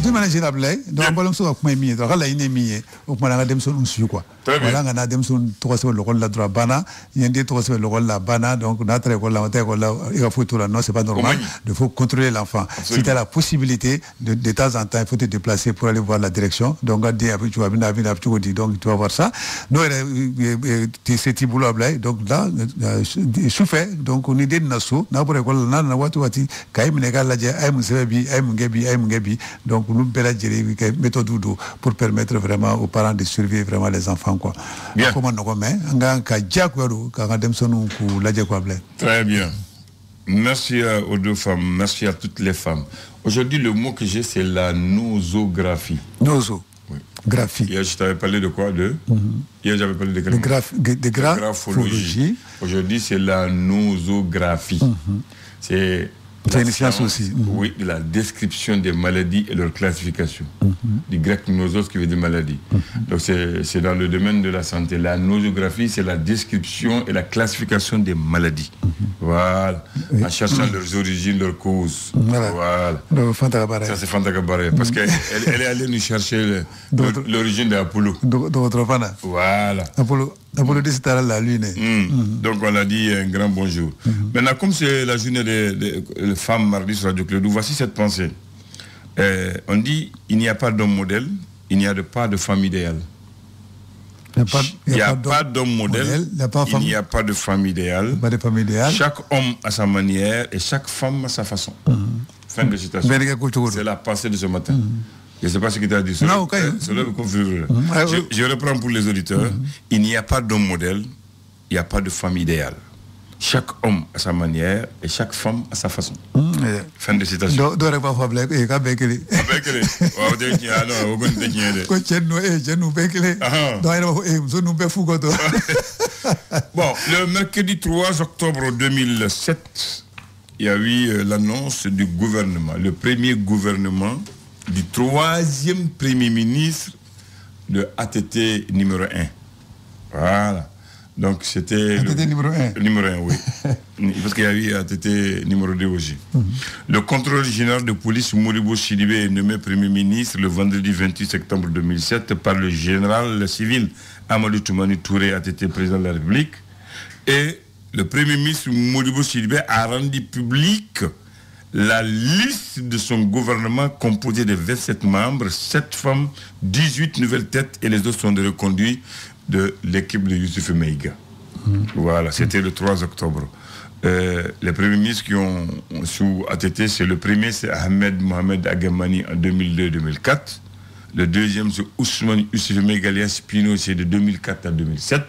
tout manière générale donc on balance sur quoi mieux donc là il est mieux au moment là dem son on quoi voilà on a dem son 3 semaines le rôle la droit bana il y a des 3 semaines le rôle la bana donc notre école là il faut tout là non c'est pas normal il faut contrôler l'enfant si tu as la possibilité de temps en temps il faut te déplacer pour aller voir la direction donc tu vas venir donc tu vas voir ça nous c'est petit boulot là donc là souffert donc on idée de nasso na pour école na wati kay mnega la je ay msebi ay mngebi donc nous bela jeri méthode pour permettre vraiment aux parents de surveiller vraiment les enfants quoi comment nous mais nga ka jakwaru ka dem sonu ku la je quoi blé. Très bien. Merci aux deux femmes, merci à toutes les femmes. Aujourd'hui le mot que j'ai c'est la nosographie. Graphie. Hier, je t'avais parlé de quoi? Hier, j'avais parlé de graphologie. Aujourd'hui, c'est la nosographie. C'est une science aussi. Oui, de la description des maladies et leur classification. Du grec nosos qui veut dire maladie. Donc, c'est dans le domaine de la santé. La nosographie, c'est la description et la classification des maladies. Voilà. En cherchant leurs origines, leurs causes. Voilà. Ça, c'est Fantakabaré. Parce qu'elle est allée nous chercher l'origine d'Apollo. Voilà. Apollo dit c'était la lune. Donc on a dit un grand bonjour. Maintenant, comme c'est la journée des femmes mardi sur Radio Clédou, voici cette pensée. On dit il n'y a pas d'homme modèle, il n'y a pas de femme idéale. Il n'y a pas d'homme modèle, il n'y a pas de femme idéale. Chaque homme a sa manière et chaque femme a sa façon. Fin de citation. C'est la pensée de ce matin. Je ne sais pas ce que tu as dit. Cela me confuse. Je reprends pour les auditeurs. Il n'y a pas d'homme modèle, il n'y a pas de femme idéale. Chaque homme a sa manière et chaque femme a sa façon. Fin de citation. Bon, le mercredi 3 octobre 2007, il y a eu l'annonce du gouvernement, le premier gouvernement du troisième premier ministre de ATT numéro 1. Voilà. Donc c'était... ATT numéro 1. Numéro 1, oui. Parce qu'il y a eu ATT numéro 2 aussi. Le contrôleur général de police Modibo Sidibé est nommé premier ministre le vendredi 28 septembre 2007 par le général civil Amadou Toumani Touré, ATT président de la République. Et le premier ministre Modibo Sidibé a rendu public la liste de son gouvernement composée de 27 membres, 7 femmes, 18 nouvelles têtes et les autres sont des reconduits de l'équipe de Youssouf Maïga. Voilà, c'était le 3 octobre. Les premiers ministres qui ont sous ATT, c'est le premier, c'est Ahmed Mohamed Agamani en 2002-2004. Le deuxième, c'est Ousmane Youssouf Maïga alias Pino, c'est de 2004 à 2007.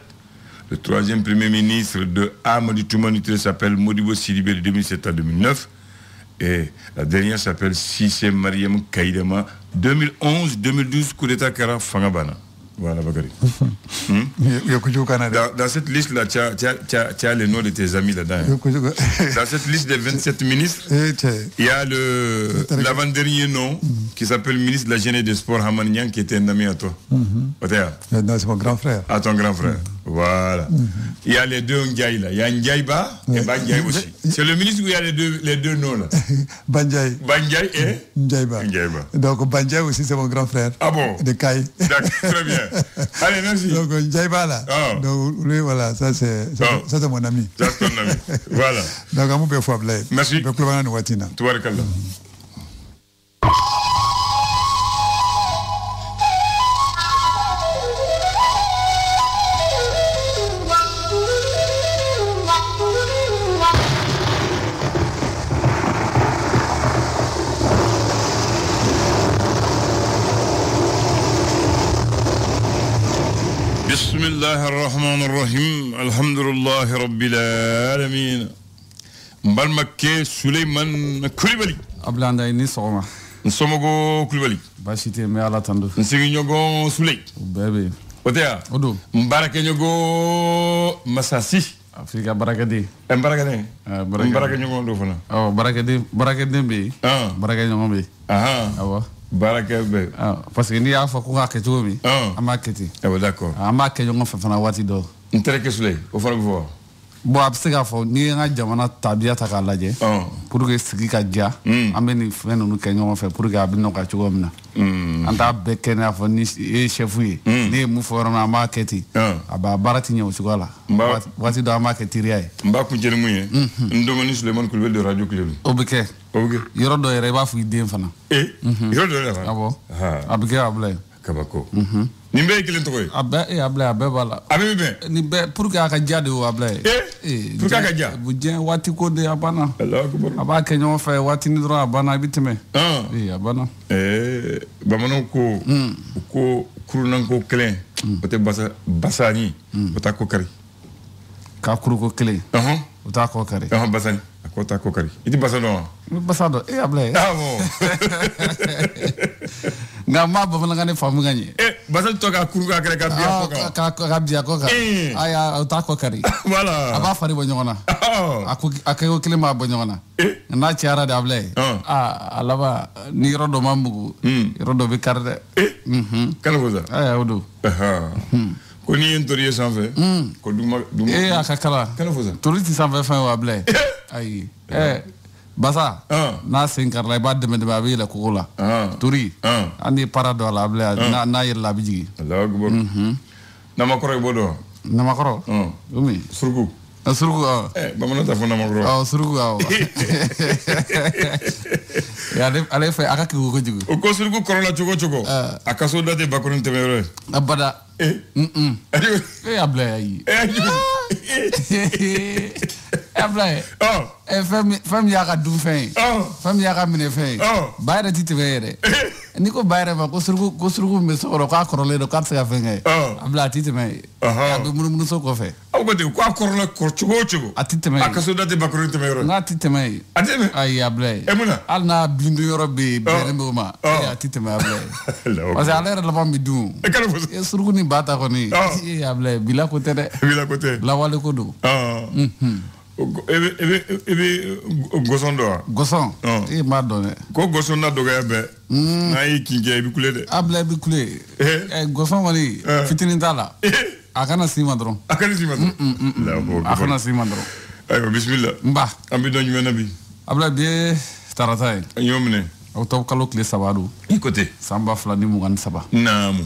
Le troisième premier ministre de Amadou Toumani Touré s'appelle Modibo Sidibé de 2007 à 2009. Et la dernière s'appelle Sissé Mariam Kaïdema, 2011-2012, coup d'état Kara Fangabana. Voilà, Bakary. Dans cette liste-là, tu as les noms de tes amis là-dedans. Dans cette liste des 27 ministres, il y a l'avant-dernier nom qui s'appelle ministre de la Jeunesse et des Sports, Haman Niang, qui était un ami à toi. Non, c'est mon grand frère. À ton grand frère. Voilà. Il y a les deux Ndiaye là. Il y a Ndiaye-Ba et Bandiaye aussi. C'est le ministre où il y a les deux noms là. Bandiaye. Bandiaye et Ndiaye-Ba. Donc Bandiaye aussi, c'est mon grand frère. Ah bon? De Kaye. D'accord, très bien. Allez, merci. Donc Ndiaye-Ba là. Donc lui, voilà, ça c'est mon ami. Ça c'est ton ami. Voilà. Donc à mon père Fouablé. Merci. Donc le Wanana Watina. Touarkalla. بسم الله الرحمن الرحيم الحمد لله رب العالمين مبارمك سليمان كوليبالي Ablanda ini soma. Nsomogo Koulibaly. Bashite me ala tandu. Nsiginyogo Souley. Bébé. Otea. Odo. Mbaraka nyogo Masasi. Afrika barakadi. Mbarakane. Mbaraka nyogo ndo fana. Oh barakadi be. Baraka nyogo be. Aha. Awa. Baraka be. Parce que ni a fa ko ka keto mi. Amaketi. Ah d'accord. Amake nyogo fa fana wati do. Ntereke Souley. O fana bo. Bon absega fo ni nga jamana tabia ta ka laje. Pour que sigi ka dia. Ameni fenu no kenyo fa pour que abino ka chugo mina. an t'a bɛɛ kɛnɛ a fɔ ni e chef ye ne ye mun fɔ yɔrɔ min a m'a kɛ ten a b'a baara ti ɲɛ o cogoya la waati dɔ an b'a kɛ teriya ye n b'a kuncɛli mun ye n dɔgɔnin Sulemani Kulibali de radio Kiledu o bɛ kɛ yɔrɔ dɔ yɛrɛ i b'a fɔ i den fana yɔrɔ dɔ yɛrɛ awɔ a bɛ kɛ Ablaye kabako nin bɛɛ ye kelen tɔgɔ ye a bɛɛ Ablaye a bɛɛ b'a la a bɛ bɛn nin bɛɛ pour que a ka diya de o Ablaye pour que a ka diya diɲɛ waati ko de a banna a b'a kɛ ɲɔgɔn fɛ waati ni dɔrɔn a banna i bɛ tɛmɛ a banna bamananw ko u ko kurunanko kelen o tɛ basani o t'a ko kari k'a kuruko kelen o t'a kɔ kari basani a ko t'a ko kari i tɛ basa dɔn wa n bɛ basa dɔn Ablaye nka n m'a bamanankan ne faamu ka ɲɛ basa tɔ ka kuru k'a kɛrɛ ka bin a kɔ kan ka bin a kɔ kan ayi o t'a kɔ kari a b'a fari bɔ ɲɔgɔn na a kɛko kelen b'a bɔ ɲɔgɔn na n'a cayara de Ablaye a laban ni yɔrɔ dɔ ma mugu yɔrɔ dɔ bɛ kari dɛ kana fɔ sa o don ko n'i ye n tori ye sanfɛ ko duguma a ka kala kana fɔ sa tori ti sanfɛ fɛn o Ablaye ayi basa n'a sen karila i b'a dɛmɛ a bɛ yɛlɛ kogo la tori an ni para dɔ a la Ablaye n'a yɛlɛla a bɛ jigin Alahu akibaru namakɔrɔ i b'o dɔn wa namakɔrɔ o min suruku suruku bamanan t'a fɔ namakɔrɔ suruku ale fɛ a ka kiko kojugu o ko suruku kɔrɔla cogo cogo a kaso da tɛ bakɔrɔni tɛmɛyɔrɔ ye abada Ablaye ayi Ablaye fɛn min y'a ka dunfɛn ye fɛn min y'a ka minɛfɛn ye ba yɛrɛ ti tɛmɛ yɛrɛ n'i ko ba yɛrɛ ma ko suruku min bɛ so kɔrɔ k'a kɔrɔlen don k'a tɛ se ka fɛn kɛ Ablaye a ti tɛmɛ ye a bɛ munumunu so kɔfɛ aw ko ten k'a kɔrɔla cogo o cogo a ti tɛmɛ ye a kaso da tɛ bakɔrɔni tɛmɛyɔrɔ ye n'a ti tɛmɛ ye a ti tɛmɛ ayi Ablaye hali n'a bin dun yɔrɔ bɛ yen bɛnnen bɛ o ma a ti tɛmɛ Ablaye parce que ale yɛrɛ laban bɛ dun suruku ni ba ta kɔni Ablaye bila ko tɛ dɛ lawale ko don i bɛ gɔsɔn dɔn wa gɔsɔn e m'a dɔn dɛ ko gɔsɔn na dɔgɔya bɛɛ n'a y'i kin kɛ i bɛ kule dɛ Ablaye bɛ kule gɔsɔn kɔni fitinin t'a la a kana s'i ma dɔrɔn a kana s'i ma dɔrɔn a kana s'i ma dɔrɔn ayiwa bisimila n ba an bɛ dɔn jumɛn na bi Ablaye bi ye tarata ye an y'o minɛ octobre kalo tile 3 don i ko ten san 2023 naamu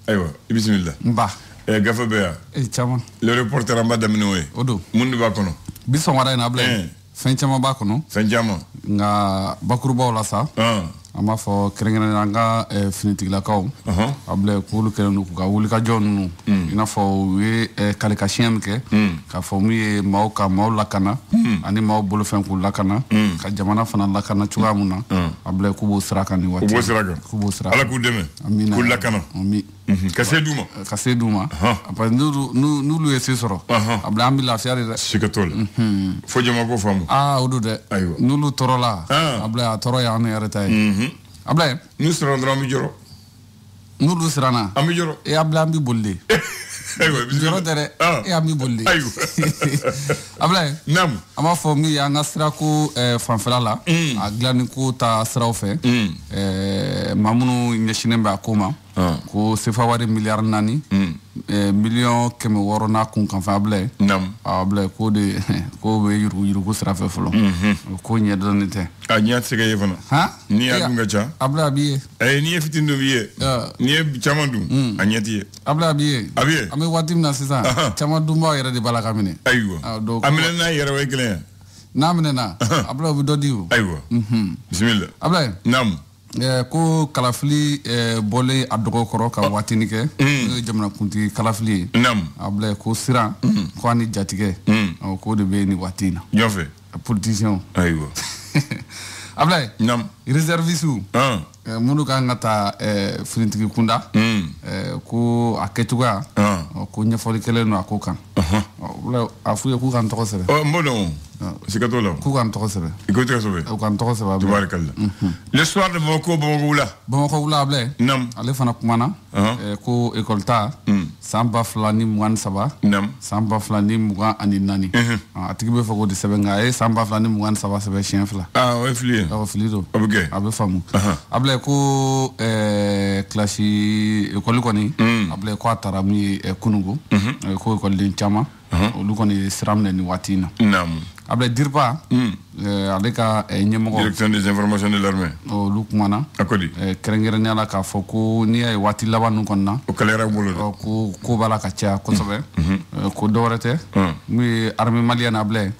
ayiwa i bisimila n ba gafe bɛ yan caman le reporter an b'a daminɛ o ye o don mun de b'a kɔnɔ bi sɔgɔmada in na Ablaye fɛn caman b'a kɔnɔ fɛn caman nka bakurubaw la sa an b'a fɔ kɛrɛnkɛrɛnnenya an ka finitigilakaw Ablaye k'olu kɛlen don k'u ka wulikajɔ ninnu i n'a fɔ u ye kalikasiyɛn min kɛ k'a fɔ mun ye maaw ka maaw lakana ani maaw bolofɛn k'u lakana ka jamana fana lakana cogoya mun na Ablaye k'u b'o sira kan nin waati k'u b'o sira kan k'u b'o sira kan Ala k'u dɛmɛ k'u lakana ka se d'u ma ka se d'u ma parce que n'olu ye se sɔrɔ Ablaye an bɛ lafiya de dɛ siga t'o la fo jama ko faamu o don dɛ n'olu tɔɔrɔla Ablaye a tɔɔrɔ y'an yɛrɛ ta ye Ablaye n'u siranna dɔrɔn an bɛ jɔrɔ n'olu siranna an bɛ jɔrɔ Ablaye an bɛ boli de jɔrɔ tɛ dɛ an bɛ boli de Ablaye naamu an b'a fɔ min ye an ka sirako fanfɛla la a dilanni ko ta siraw fɛ maa minnu ɲɛsinnen bɛ a ko ma ko sefa wari miliyari 4 miliyɔn 600 n'a kun kan fɛ Ablaye Ablaye ko bɛ yurugu sira fɛ fɔlɔ ko ɲɛ dɔɔnin tɛ a ɲɛ tɛ se ka ye fana n'i y'a dun ka ca Ablaye a b'i ye n'i ye fitinin dun b'i ye n'i ye caman dun a ɲɛ t'i ye Ablaye a b'i ye an bɛ waati min na sisan caman dunbaw yɛrɛ de b'a la ka minɛ ayiwa a minɛ n'a yɛrɛ o ye kelen ye n'a minɛna Ablaye o bɛ dɔ di o ayiwa bisimila Ablaye naamu ko kalafili bɔlen a dɔgɔ kɔrɔ ka waatini kɛ n'o ye jamanakuntigi kalafili ye Ablaye ko siran ko ani jatigɛ k'o de bɛ nin waati in na jɔn fɛ politicien ayiwa Ablaye réserviste minnu kan ka taa finitigi kunda ko a kɛcogoya ko ɲɛfɔli kɛlen don a ko kan a f'u ye k'u ka n tɔgɔ sɛbɛn n b'o dɔn siga t'o la k'u ka n tɔgɔ sɛbɛn i ko tɛgɛ sɛbɛn u ka n tɔgɔ sɛbɛn tubarikala l'histoire de Bamako wula Ablaye ale fana kumana ko école ta san 2023 san 2024 a tigi bɛ fɛ k'o de sɛbɛn nka a ye san 2023 sɛbɛn siɲɛ 2 o ye fili ye fili don a bɛ faamu Ablaye ko kilasi école kɔni Ablaye ko a taara min ye kunungo ko écoleden caman olu kɔni siram ne ni waati na Ablaye Dirba ale ka ɲɛmɔgɔ direction des informations de l'armée olu kumana akodi kɛrɛnkɛrɛnnenya la k'a fɔ ko n'i y'a ye waati laban ninnu kɔni na o kalera bolo ko b'a la ka caya kosɛbɛ ko dɔwɛrɛ tɛ mun ye armée malienne Ablaye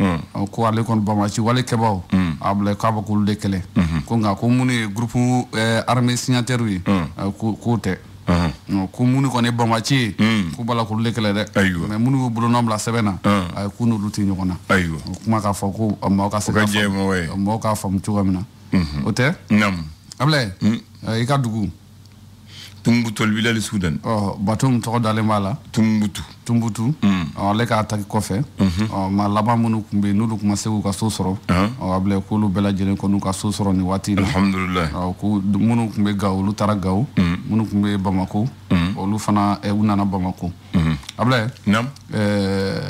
ko ale kɔni bamaci walekɛbaw Ablaye k'a bɛ k'olu de kɛlɛ ko nka ko minnu ye groupe armée signataires ye k'o tɛ ko minnu kɔni ye bamaci k'u b'a la k'olu de kɛlɛ dɛ mais minnu y'u bolonɔ bila sɛbɛn na k'u n'olu tɛ ɲɔgɔn na o kuma k'a fɔ ko maaw ka se ka maaw k'a faamu cogoya min na o tɛ Ablaye i ka dugu Tumbutu Bilal Soudan Batum tɔgɔ dalen b'a la Tumbutu ale k'a taki kɔfɛ ma laban minnu tun bɛ yen n'olu kuma se k'u ka so sɔrɔ Ablaye k'olu bɛɛ lajɛlen kɔni ka so sɔrɔ nin waati in na alhamdulillah minnu tun bɛ Gawo olu taara Gawo minnu tun bɛ Bamako olu fana u nana Bamako Ablaye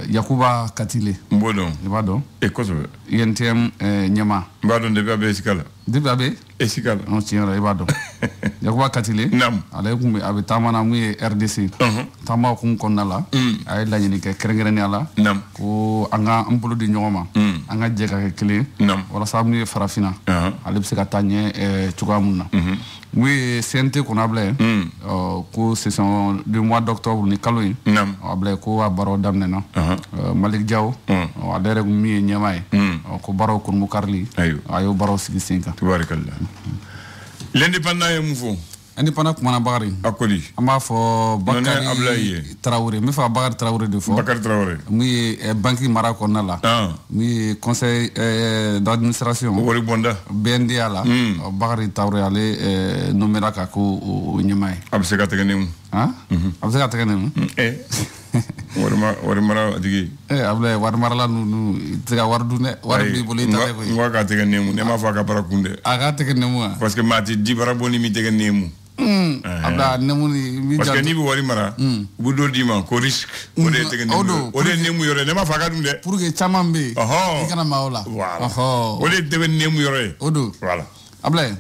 Yakuba Katile n b'o dɔn i b'a dɔn kosɛbɛ INTM ɲɛma n b'a dɔn depuis a bɛ Esika la depuis a bɛ Esika la tiɲɛ yɛrɛ i b'a dɔn Yakuba Katile ale tun bɛ a bɛ taama na mun ye RDC taama hukumu kɔnɔna la a ye laɲini kɛ kɛrɛnkɛrɛnnenya la ko an ka an bolo di ɲɔgɔn ma an ka jɛ ka kɛ kelen walasa mun ye farafinna ale bɛ se ka taa ɲɛ cogoya mun na mun ye CNT kɔnɔ Ablaye ko session du mois d'octobre ni kalo in Ablaye ko a baaraw daminɛna Malik Diaw ale yɛrɛ min ye ɲɛmaa ye ko baaraw kurumu karili a y'o baaraw sigi sen kan tubaarikala l'indépendant ye mun fɔ indépendant kumana Bakari akoli an b'a fɔ Bakari Traoré n bɛ fɛ Bakari Traoré de fɔ Bakari Traoré mun ye banque mara kɔnɔna la mun ye conseil d'administration wari bonda BNDA la Bakari Traoré ale nommera ka ko o ɲɛmaa ye a bɛ se ka tɛgɛ ne mu a bɛ se ka tɛgɛ ne mu wari mara digi Ablaye wari marala ninnu i tɛ se ka wari dun dɛ wari b'i bolo i ta tɛ koyi n ko a ka tɛgɛ ne mu ne m'a fɔ a ka bara kun dɛ a ka tɛgɛ ne mu wa parce que maa ti di bara bɔ ni mi tɛgɛ ne mu Ablaye nemu ni parce que n'i bɛ wari mara u bɛ dɔ d'i ma ko risque o de ye tɛgɛ ne mu o de ye ne mu yɔrɔ ye ne m'a fɔ a ka dun dɛ pour que caman bɛ yen i kana maa o la o de ye tɛgɛ ne mu yɔrɔ ye o don voilà Ablaye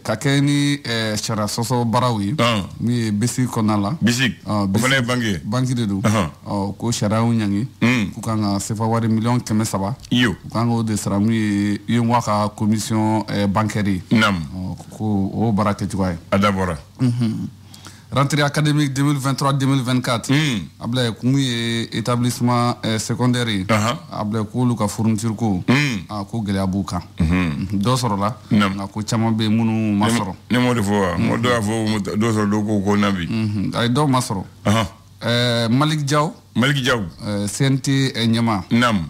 ka kɛ ni sariya sɔsɔ baaraw ye min ye BISIC kɔnɔna la BISIC o fana ye banque de don ko sariyaw ɲangi k'u kan ka sefa wari $300,000 u kan k'o de sara mun ye UEMOA ka commission bancaire ye ko o baara kɛcogoya ye a dabɔra rentrée académique 2023-2024 Ablaye kun ye établissement secondaire ye Ablaye k'olu ka fourniture ko ko gɛlɛya b'u kan dɔ sɔrɔla nka ko caman bɛ yen minnu ma sɔrɔ ne m'o de fɔ wa dɔ y'a fɔ dɔ sɔrɔ dɔ ko na bi a ye dɔw ma sɔrɔ Malik Diaw CNT ɲɛma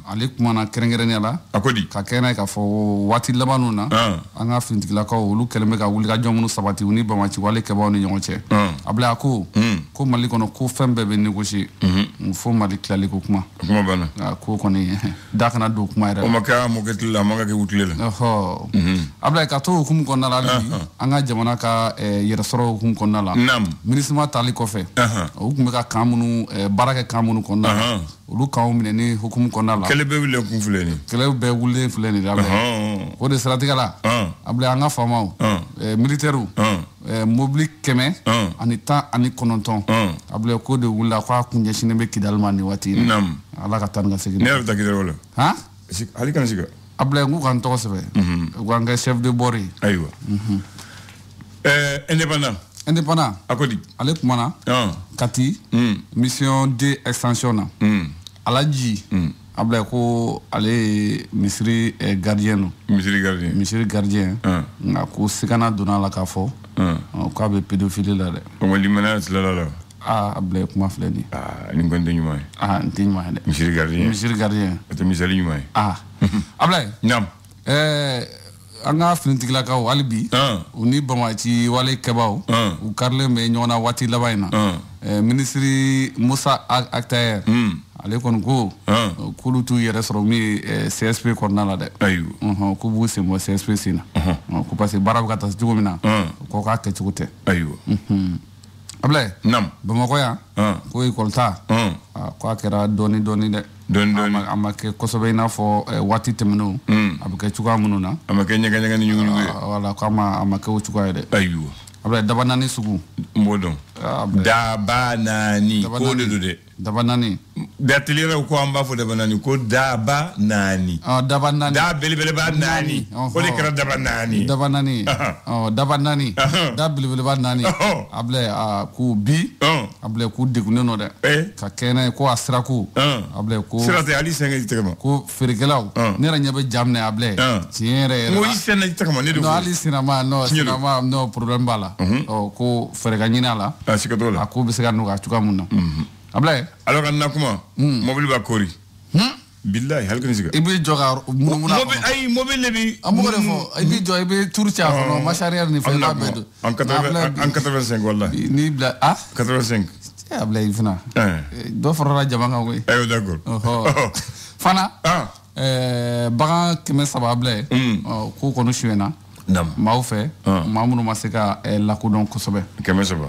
ale kumana kɛrɛnkɛrɛnnenya la ka kɛ n'a ye k'a fɔ waati labanw na an ka finitigilakaw olu kɛlen bɛ ka wulikajɔ minnu sabati u ni bamaci wale kɛbaw ni ɲɔgɔn cɛ Ablaye a ko Mali kɔnɔ ko fɛn bɛɛ bɛ négocier fo Mali tilali ko kuma banna ko kɔni da kana don kuma yɛrɛ o ma kɛ mɔkɛ tile la a ma kɛ wutile la Ablaye ka to hukumu kɔnɔna la hali an ka jamana ka yɛrɛsɔrɔ hukumu kɔnɔna la MINUSMA tali kɔfɛ u tun bɛ ka kan minnu baara kɛ kan minnu kɔnɔna la olu kanw minɛ ni hukumu kɔnɔna la kɛlɛ bɛɛ wulilen kun filɛ nin kɛlɛ bɛɛ wulilen filɛ nin Ablaye o de siratigɛ la Ablaye an ka faamaw militaires mobili 119 Ablaye ko de wulila k'a kun ɲɛsinnen bɛ Kidali ma nin waati in na Ala ka taa ni ka segin ne yɛrɛ bɛ taa Kidali la hali kana siga Ablaye n k'u ka n tɔgɔ sɛbɛn u k'an kɛ chef de bord ye ayiwa indépendant akodi ale kumana Kati mission D extension na Alaji Ablaye ko ale ye misiri gardien no misiri gardien nka ko sigana donna la k'a fɔ k'a bɛ pédophilie la dɛ o ma limaniya tilala la Ablaye kuma filɛ nin nin kɔni tɛ ɲuman ye n tɛ ɲuman ye dɛ misiri gardien o tɛ misali ɲuman ye Ablaye an ka finitigilakaw hali bi u ni bamaci wale kɛbaw u karilen bɛ ɲɔgɔn na waati laban in na ministre Musa Actayer ale kɔni ko k'olu t'u yɛrɛ sɔrɔ min ye CSP kɔnɔna la dɛ k'u b'u sen bɔ CSP sen na ko parce que baara bɛ ka taa cogo min na k'o k'a kɛcogo tɛ Ablaye Bamakɔ yan ko école ta k'a kɛra dɔɔni dɛ a ma kɛ kosɛbɛ i n'a fɔ waati tɛmɛnenw a bɛ kɛ cogoya minnu na a ma kɛ ɲɛgɛn ni ɲugu ye wala ko a ma kɛ o cogoya ye dɛ Ablaye daba naani sugu n b'o dɔn Dabanani. Ko de dode. Dabanani. Datilira ko amba fo dabanani ko dabanani. Dabanani. Da belebele ba nani. Ko de kra dabanani. Dabanani. Dabanani. Da belebele ba nani. Able ku bi. Able ku degune no de. Ka kene ko asra ku. Able ku sira te ali senga itekama. Ko ferikelaw. Ne ra nyabe jamne able. Tiere. Mo isena itekama ne do. No ali sinama no problem bala. Ko feriganyina la. Sikatola. Ko be sega no ga chuka munno. Able alors kan nakuma mobile ba kori billahi halkan siga ibi jogar muna mobile lebi amugo defo ibi jo ibi tourcha no masharier ni fe ba bedo en 85 wallahi ni bla 85 able ifna do forra jama nga koy ayo d'accord fana baga keme sabable ko kono shwena maaw fɛ maa minnu ma se ka lakodɔn kosɛbɛ. Kɛmɛ saba.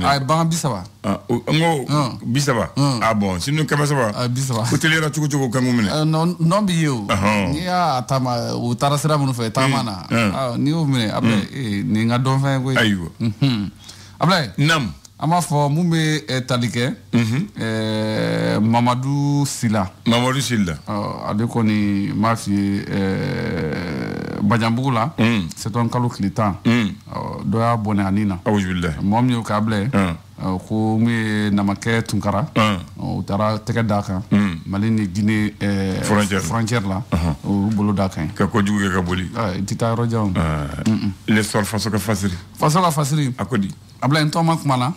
Ay bagan 30. N ko 30. Ah bon sinon kɛmɛ saba. 30. o teliyara cogo cogo kan k'u minɛ. non bi ye o. n'i y'a taama u taara sira minnu fɛ taama na. n'i y'o minɛ Ablaye nin ka dɔnfɛn koyi. ayiwa. Ablaye. Naam. An b'a fɔ mun bɛ tali kɛ. Mamadu Sila. Mamadu Sila. ale kɔni m'a f'i ye Bajanbugu la. c'est un kalo tile 10. dɔ y'a bɔnɛ a nin na. awuzubilayi. mɔgɔ min y'o kɛ Ablaye. ko min ye Namakɛ Tunkara. u taara tɛgɛ d'a kan. Mali ni Guinée frontière la. u bolo d'a kan. ka kojugu kɛ ka boli. i tɛ taa yɔrɔ jan. l'histoire faso ka fasiri. faso ka fasiri. a ko di. Ablaye ntɔma kuma na.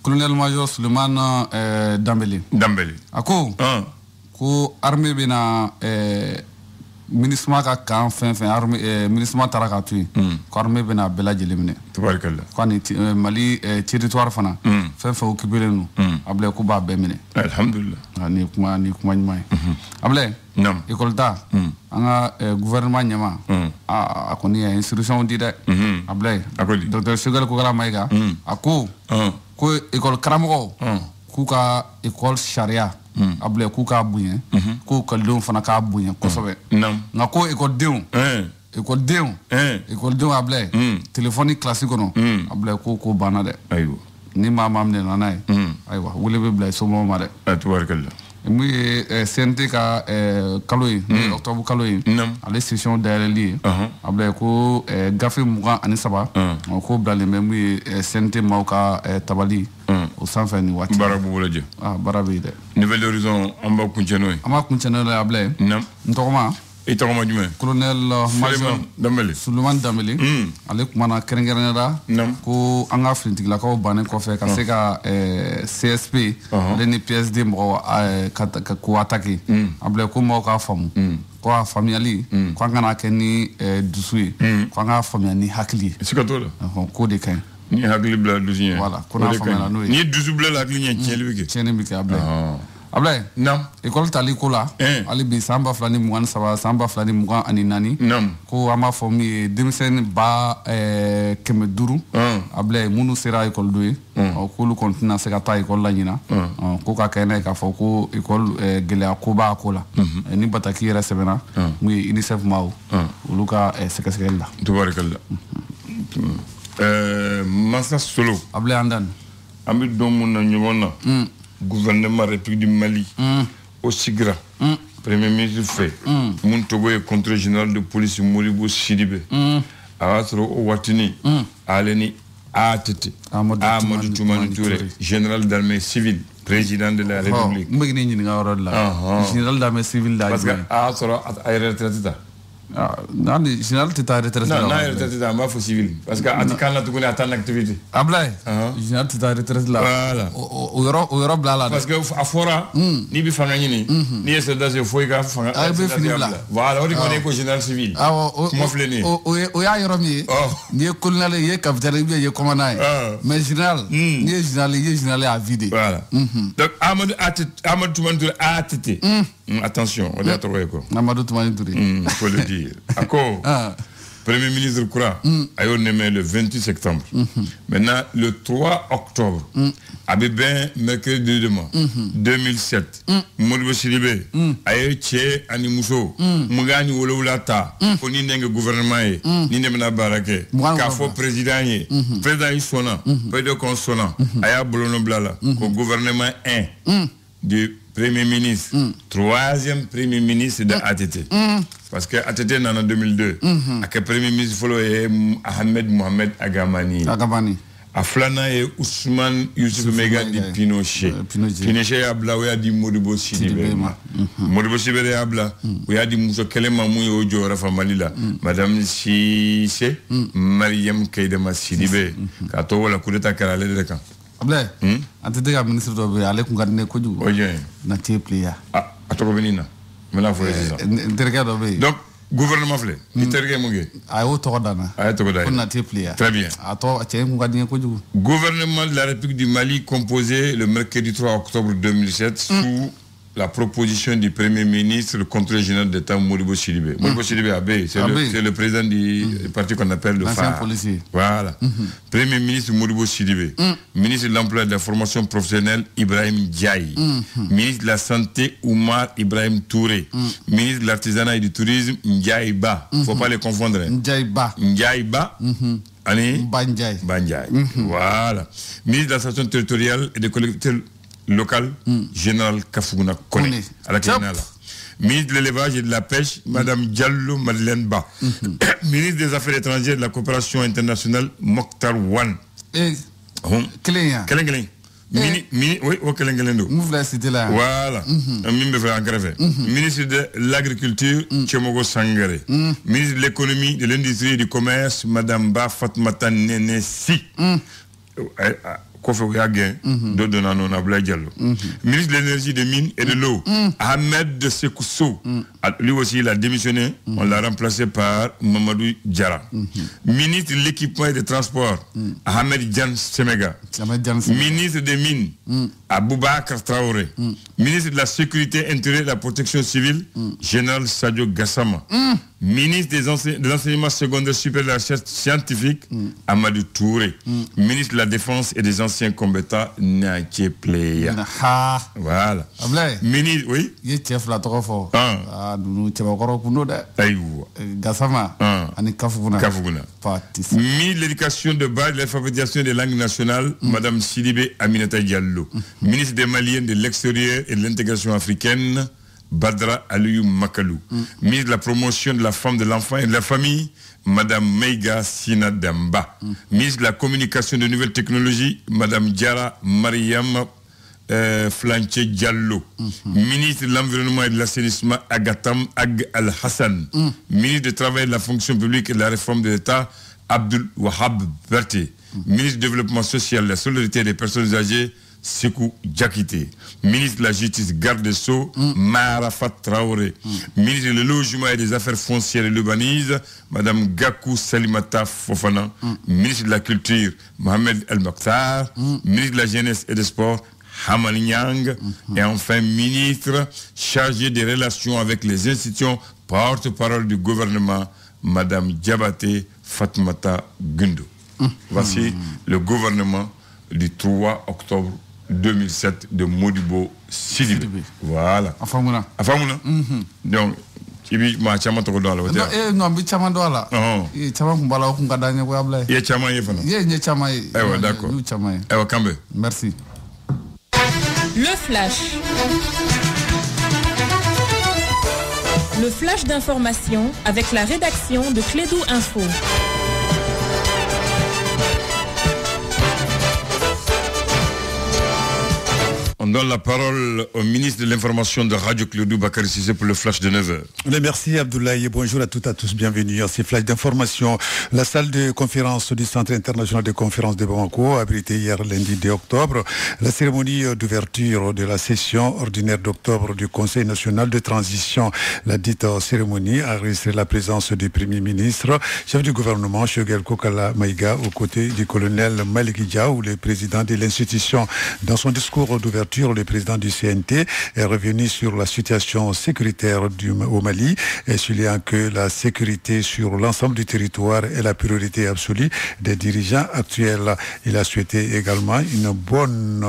colonel major Sulemana Dambele. a ko. ko armée bɛna MINUSMA ka kan fɛn fɛn MINUSMA taara k'a to yen. ko armée bɛna bɛɛ lajɛlen minɛ. tubarikala. ko ani Mali territoire fana. fɛn fɛn occupélen don. Ablaye ko b'a bɛɛ minɛ. alhamdulilah. ni kuma ɲuman ye. Ablaye. naam. école ta. an ka gouvernement ɲɛma. a kɔni ye instruction di dɛ. Ablaye. a ko di. docteur Sogɛl Kokara Mayiga. a ko. ko école karamɔgɔw. k'u ka école sariya. Ablaye k'u k'a bonya. k'u ekɔlidenw fana k'a bonya kosɛbɛ. nka ko ekɔlidenw. ekɔlidenw Ablaye. téléphone classe kɔnɔ. Ablaye ko banna dɛ. ayiwa. ni maa minɛ nana ye. ayiwa wele bɛ bila somɔgɔw ma dɛ. tubarikala. mun ye CNT ka kalo ye. octobre kalo ye. ale session dayɛlɛli ye. Ablaye ko gafe 23. ko bilalen bɛ mun ye CNT maaw ka tabali. o sanfɛ ni waati. baara b'u bolo jɛ. baara bɛ yen dɛ. Nouvelle Horizon an b'a kuncɛ n'o ye. an b'a kuncɛ n'o ye Ablaye. n tɔgɔma. i tɔgɔma jumɛn. colonel major Sulemani Dambele. ale kumana kɛrɛnkɛrɛnnenya ko an ka finitigilakaw bannen kɔfɛ ka se ka CSP ale ni PSD mɔgɔw k'u attaquer. Ablaye ko maaw k'a faamu. ko a faamuyali ko an kana kɛ ni dusu ye. ko an k'a faamuya ni hakili ye. siga t'o la. k'o de ka ɲi. ni hakili bila dusu ɲɛ. voilà ko n'a faamuyala n'o ye. ni dusu bila la hakili ɲɛ tiɲɛli bɛ kɛ. tiɲɛni bɛ kɛ Ablaye. Ablaye. école tali ko la. hali bi san 2023 san 2024. ko an b'a fɔ min ye denmisɛnnin 500. Ablaye minnu sera école do ye. k'olu kɔni tɛna se ka taa école la ɲina. ko ka kɛ n'a ye k'a fɔ ko école gɛlɛya ko b'a ko la. ni bataki yɛrɛ sɛbɛnna. mun ye UNICEF maaw. olu ka sɛgɛsɛgɛli la. tubarikala. Massa Solo. Ablaye an dan. an bɛ don mun na ɲɔgɔn na. gouvernement République du Mali. o sigira. premier ministre fɛ. mun tɔgɔ ye contrôle général de police Modibo Sidibé. a y'a sɔrɔ o waatini. ale ni ATT. Amadou Toumani Touré. général d'armée civile. président de la République. n bɛ k'i ɲininka o yɔrɔ de la. général d'armée civile da. parce que a y'a sɔrɔ a yɛrɛ retraite ta. non général tɛ taa retraite la. non n'a yɛrɛ retraite ta an b'a fɔ civil. parce que a ti kan na tuguni a taa en activité. Ablaye. général tɛ taa retraite la. voilà. o yɔrɔ bila la dɛ. parce que a fɔra. n'i bɛ fanga ɲini. n'i ye soldat ye fo i ka fanga. a bɛ fini bila. voilà o de kɔni ko général civil. awɔ kuma filɛ nin ye. o y'a yɔrɔ min ye. n'i ye colonel ye i ye capitaine ou bien i ye commandant ye. mais général. n'i ye général ye i ye général ye à vie de. voilà. donc Amadou Toumani Touré attention o de y'a tɔgɔ ye quoi. Amadou Toumani Touré. faut le dire. a ko Premier ministre Koura a été nommé le 28 septembre. Maintenant, le 3 octobre, Abébin, mercredi demain, 2007, Modibo Sidibé, a été Animousso, Mougani Woloulata, Oni Nenge gouvernement, Ninemena Barake, Kafo président, président Sona, président consonant, Aya Bolono Blala, au gouvernement 1 du Premier ministre, troisième Premier ministre de ATT. Parce que ATT en 2002, le Premier ministre Folo est Ahmed Mohamed Agamani. A Flana et Ousmane Youssouf Mega di Pinochet. Pinochet a bla oya di Modibo Sidibé. Modibo Sidibé a bla oya di Mousso Kelema Mouye Ojo Rafa Malila. Madame Cissé, Mariam Keidema Sidibé. Kato wala coup d'état karale de kan. Ablay, ATT ka ministre do be ale ku gadne ko jugo. Oje. Na tie player. Ah, atoko benina. Mela fo ça. Interga do be. Donc gouvernement flé. Interga mo ngi. Ayo to dana. Ayo to dana. On na tie player. Très bien. Ato tie ku gadne ko jugo. Gouvernement de la République du Mali composé le mercredi 3 octobre 2007 sous la proposition du Premier ministre, le contrôleur général d'État Modibo Sidibé. Modibo Sidibé Abbé, c'est le président du parti qu'on appelle le FAR. Voilà. Premier ministre Modibo Sidibé. Ministre de l'Emploi et de la Formation professionnelle Ibrahim Diaye. Ministre de la Santé Oumar Ibrahim Touré. Ministre de l'Artisanat et du Tourisme Ndiaye Ba. Il ne faut pas les confondre. Ndiaye Ba. Ndiaye Ba. Allez. Bandiaye. Bandiaye. Voilà. Ministre de la Station territoriale et des collectivités local, général Kafougouna Kone, à la Kénala. Ministre de l'élevage et de la pêche, Madame Diallo Madeleine Ba. Ministre des Affaires étrangères et de la coopération internationale, Mokhtar Wan. Kéléa. Oui, au Kéléngélendo. Voilà. Ministre de l'Agriculture, Tchemogo Sangare. Ministre de l'Économie, de l'Industrie et du Commerce, Madame Ba Fatmata Nenesi. Kofi Ouyagen, Dodonano Nabla Diallo. Ministre de l'énergie, des mines et de l'eau, Ahmed de Sekousso. Lui aussi, il a démissionné. On l'a remplacé par Mamadou Diarra. Ministre de l'équipement et des transports, Ahmed Dian Semega. Ministre des mines, Aboubakar Traoré. Ministre de la sécurité intérieure et de la protection civile, Général Sadio Gassama. Ministre de l'enseignement secondaire supérieur et de la recherche scientifique, Amadou Touré. Ministre de la défense et des anciens combattants, Naké Pleya. Voilà. Ministre, oui. Il est chef la trop fort. Nous avons Gassama. Kafougouna. Ministre de l'éducation de base, de l'alphabétisation et des langues nationales, Madame Sidibé Aminata Diallo. Ministre des Maliens de l'extérieur et de l'intégration africaine, Badra Aliou Makalou. Ministre de la promotion de la femme, de l'enfant et de la famille, Madame Meiga Sina Damba. Ministre de la communication de nouvelles technologies, Madame Diara Mariam Flanché Diallo. Ministre de l'environnement et de l'assainissement, Agatam Ag Al-Hassan. Ministre du travail, de la fonction publique et de la réforme de l'État, Abdul Wahab Berté. Ministre du développement social, de la solidarité des personnes âgées, Sekou Diakité. Ministre de la Justice, garde des Sceaux, Marafat Traoré. Ministre du Logement et des Affaires foncières et l'urbanisme, Madame Gakou Salimata Fofana. Ministre de la Culture, Mohamed El Mokhtar. Ministre de la Jeunesse et des Sports, Hamal Nyang. Et enfin, ministre chargé des relations avec les institutions, porte-parole du gouvernement, Madame Diabaté Fatmata Gundo. Voici le gouvernement du 3 octobre 2007 de Modibo Sidibé. Voilà. Afamouna. Donc, Ibi ma chama to do la wote. Non, bi chama do la. Chama ko bala ko ngada nya ko abla. Ye chama ye fana. Ye chama ye. Ewa d'accord. Ewa kambe. Merci. Le flash. Le flash d'information avec la rédaction de Clédou Info. On donne la parole au ministre de l'Information de Radio Clédou, Bakary Cissé, pour le flash de 9h. Merci Abdoulaye et bonjour à toutes et à tous. Bienvenue à ces flashs d'information. La salle de conférence du Centre international de conférence de Bamako a abrité hier lundi 2 octobre la cérémonie d'ouverture de la session ordinaire d'octobre du Conseil national de transition. La dite cérémonie a enregistré la présence du Premier ministre, chef du gouvernement, Choguel Kokala Maïga, aux côtés du colonel Maliki Dia, ou le président de l'institution. Dans son discours d'ouverture, l'ouverture, le président du CNT est revenu sur la situation sécuritaire au Mali, et soulignant que la sécurité sur l'ensemble du territoire est la priorité absolue des dirigeants actuels. Il a souhaité également une bonne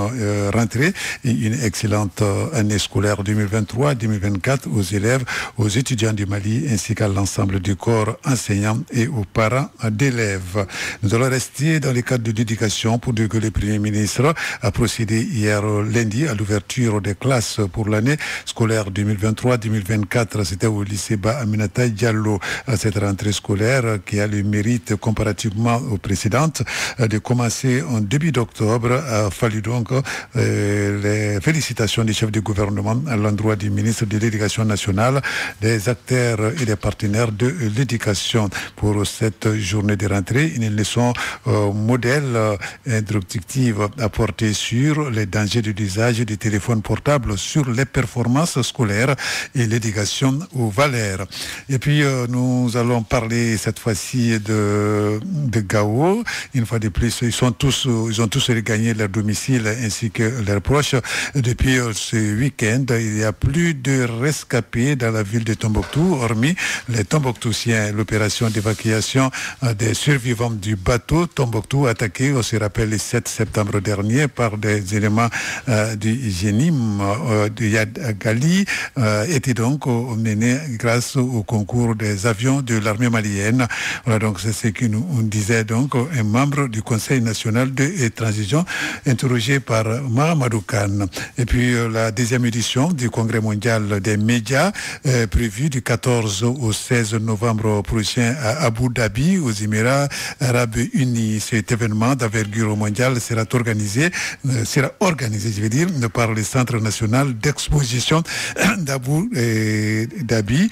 rentrée et une excellente année scolaire 2023-2024 aux élèves, aux étudiants du Mali ainsi qu'à l'ensemble du corps enseignant et aux parents d'élèves. Nous allons rester dans les cadres de l'éducation pour dire que le Premier ministre a procédé hier lundi à l'ouverture des classes pour l'année scolaire 2023-2024. C'était au lycée Ba Aminata Diallo. Cette rentrée scolaire qui a le mérite comparativement aux précédentes de commencer en début d'octobre a fallu donc les félicitations des chefs du gouvernement à l'endroit du ministre de l'Éducation nationale, des acteurs et des partenaires de l'éducation pour cette journée de rentrée. Une leçon modèle introductive apportée sur les dangers de l'usage du téléphone portable, sur les performances scolaires et l'éducation aux valeurs. Et puis nous allons parler cette fois-ci de Gao. Une fois de plus, ils ont tous regagné leur domicile ainsi que leurs proches. Depuis ce week-end, il y a plus de rescapés dans la ville de Tombouctou, hormis les Tombouctousiens. L'opération d'évacuation des survivants du bateau Tombouctou attaqué, on se rappelle, le 7 septembre dernier par des éléments du GENIM de Yad Gali était donc menée grâce au concours des avions de l'armée malienne. Voilà, donc c'est ce que nous disait donc un membre du Conseil national de transition interrogé par Mahamadou Khan. Et puis la deuxième édition du Congrès mondial des médias prévu du 14 au 16 novembre prochain à Abu Dhabi aux Émirats arabes unis. Cet événement d'envergure mondiale sera organisé par le Centre national d'exposition d'Abu Dhabi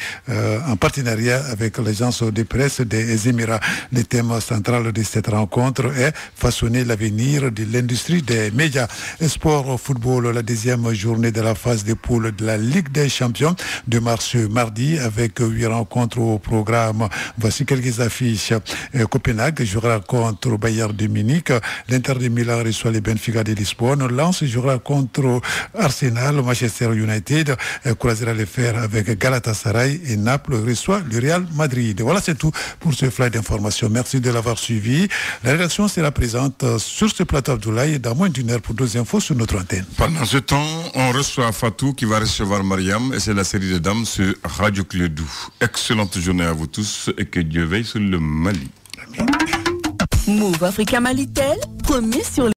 en partenariat avec l'agence de presse des Émirats. Le thème central de cette rencontre est façonner l'avenir de l'industrie des médias. Sport football, la deuxième journée de la phase de poule de la Ligue des champions démarre ce mardi avec 8 rencontres au programme. Voici quelques affiches. Copenhague jouera contre Bayern de Munich. L'Inter de Milan reçoit les Benfica de Lisbonne. Lens jouera contre Arsenal. Manchester United croisera les fers avec Galatasaray et Naples reçoit le Real Madrid. Voilà, c'est tout pour ce flash d'information. Merci de l'avoir suivi. La rédaction sera présente sur ce plateau Abdoulaye dans moins d'une heure pour 2 infos sur notre antenne. Pendant ce temps, on reçoit Fatou qui va recevoir Mariam et c'est la série de dames sur Radio Clédou. Excellente journée à vous tous et que Dieu veille sur le Mali. Move Africa Malitel, premier sur